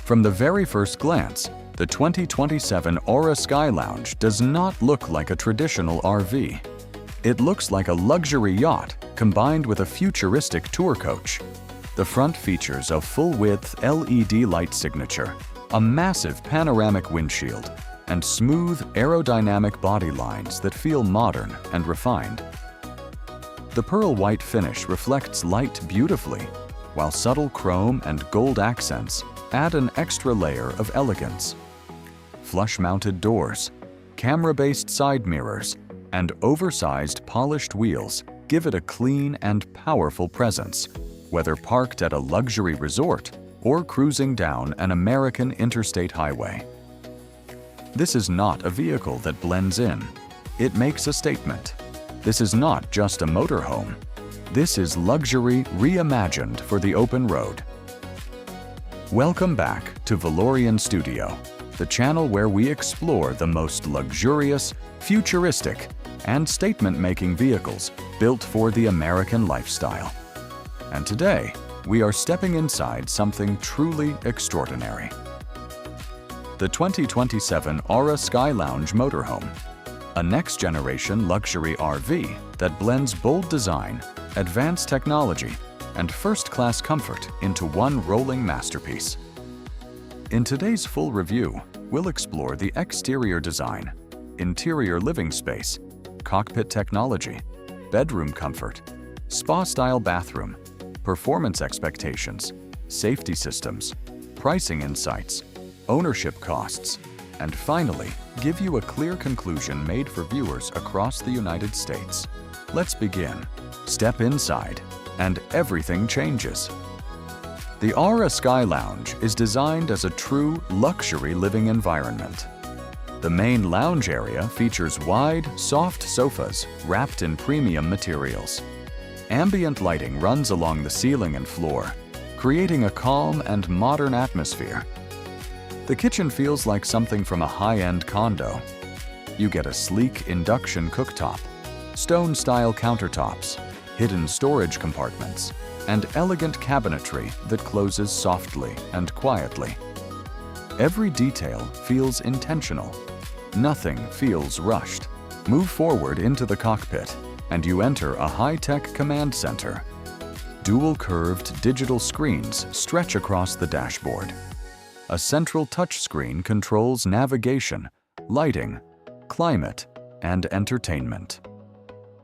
From the very first glance, the 2027 Aura SkyLounge does not look like a traditional RV. It looks like a luxury yacht combined with a futuristic tour coach. The front features a full-width LED light signature, a massive panoramic windshield, and smooth aerodynamic body lines that feel modern and refined. The pearl white finish reflects light beautifully, while subtle chrome and gold accents add an extra layer of elegance. Flush-mounted doors, camera-based side mirrors, and oversized polished wheels give it a clean and powerful presence, whether parked at a luxury resort or cruising down an American interstate highway. This is not a vehicle that blends in. It makes a statement. This is not just a motorhome. This is luxury reimagined for the open road. Welcome back to Velorian Studio, the channel where we explore the most luxurious, futuristic, and statement-making vehicles built for the American lifestyle. And today, we are stepping inside something truly extraordinary. The 2027 Aura SkyLounge Motorhome, a next-generation luxury RV that blends bold design, advanced technology, and first-class comfort into one rolling masterpiece. In today's full review, we'll explore the exterior design, interior living space, cockpit technology, bedroom comfort, spa-style bathroom, performance expectations, safety systems, pricing insights, ownership costs, and finally, give you a clear conclusion made for viewers across the United States. Let's begin. Step inside, and everything changes. The Aura SkyLounge is designed as a true luxury living environment. The main lounge area features wide, soft sofas wrapped in premium materials. Ambient lighting runs along the ceiling and floor, creating a calm and modern atmosphere. The kitchen feels like something from a high-end condo. You get a sleek induction cooktop, stone-style countertops, hidden storage compartments, and elegant cabinetry that closes softly and quietly. Every detail feels intentional. Nothing feels rushed. Move forward into the cockpit, and you enter a high-tech command center. Dual curved digital screens stretch across the dashboard. A central touchscreen controls navigation, lighting, climate, and entertainment.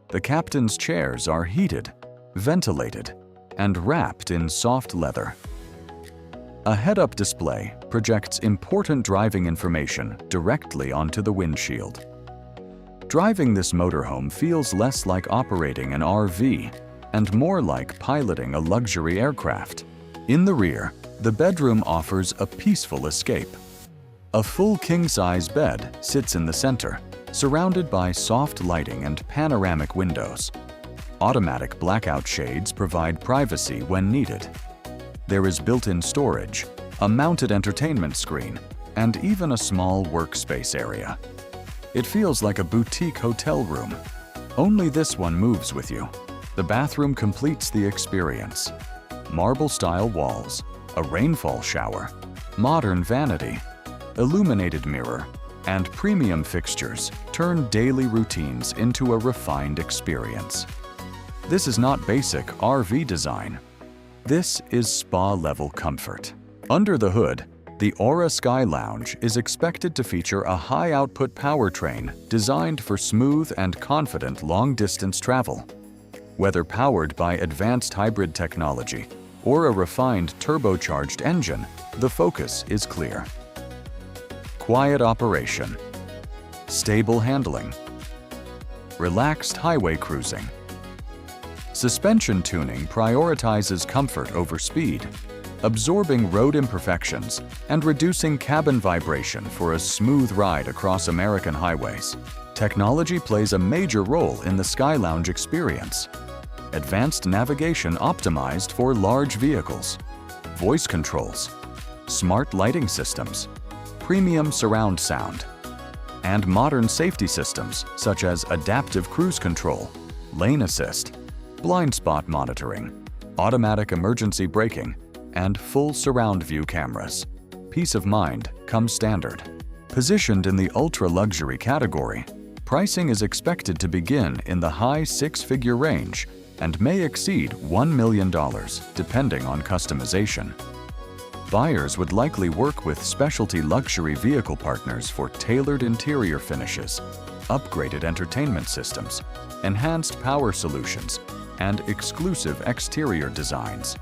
The captain's chairs are heated, ventilated, and wrapped in soft leather. A head-up display projects important driving information directly onto the windshield. Driving this motorhome feels less like operating an RV and more like piloting a luxury aircraft. In the rear, the bedroom offers a peaceful escape. A full king-size bed sits in the center, surrounded by soft lighting and panoramic windows. Automatic blackout shades provide privacy when needed. There is built-in storage, a mounted entertainment screen, and even a small workspace area. It feels like a boutique hotel room. Only this one moves with you. The bathroom completes the experience. Marble-style walls, a rainfall shower, modern vanity, illuminated mirror, and premium fixtures turn daily routines into a refined experience. This is not basic RV design. This is spa-level comfort. Under the hood, the Aura SkyLounge is expected to feature a high-output powertrain designed for smooth and confident long-distance travel. Whether powered by advanced hybrid technology or a refined turbocharged engine, the focus is clear. Quiet operation, stable handling, relaxed highway cruising. Suspension tuning prioritizes comfort over speed, absorbing road imperfections and reducing cabin vibration for a smooth ride across American highways. Technology plays a major role in the SkyLounge experience. Advanced navigation optimized for large vehicles, voice controls, smart lighting systems, premium surround sound, and modern safety systems such as adaptive cruise control, lane assist, blind spot monitoring, automatic emergency braking, and full surround view cameras. peace of mind come standard. Positioned in the ultra-luxury category, pricing is expected to begin in the high six-figure range and may exceed $1 million, depending on customization. Buyers would likely work with specialty luxury vehicle partners for tailored interior finishes, upgraded entertainment systems, enhanced power solutions, and exclusive exterior designs.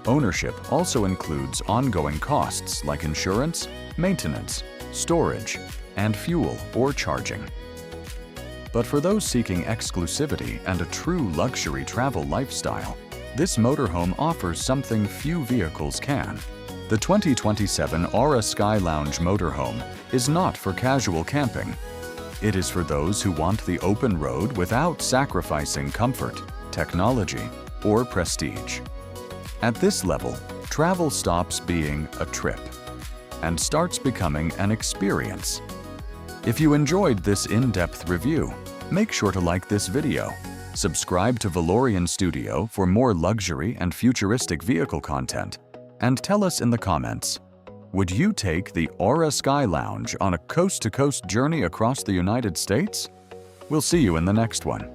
Ownership also includes ongoing costs like insurance, maintenance, storage, and fuel or charging. But for those seeking exclusivity and a true luxury travel lifestyle, this motorhome offers something few vehicles can. The 2027 Aura SkyLounge Motorhome is not for casual camping. It is for those who want the open road without sacrificing comfort, technology, or prestige. At this level, travel stops being a trip and starts becoming an experience. If you enjoyed this in-depth review, make sure to like this video, subscribe to Velorian Studio for more luxury and futuristic vehicle content, and tell us in the comments, would you take the Aura SkyLounge on a coast-to-coast journey across the United States? We'll see you in the next one.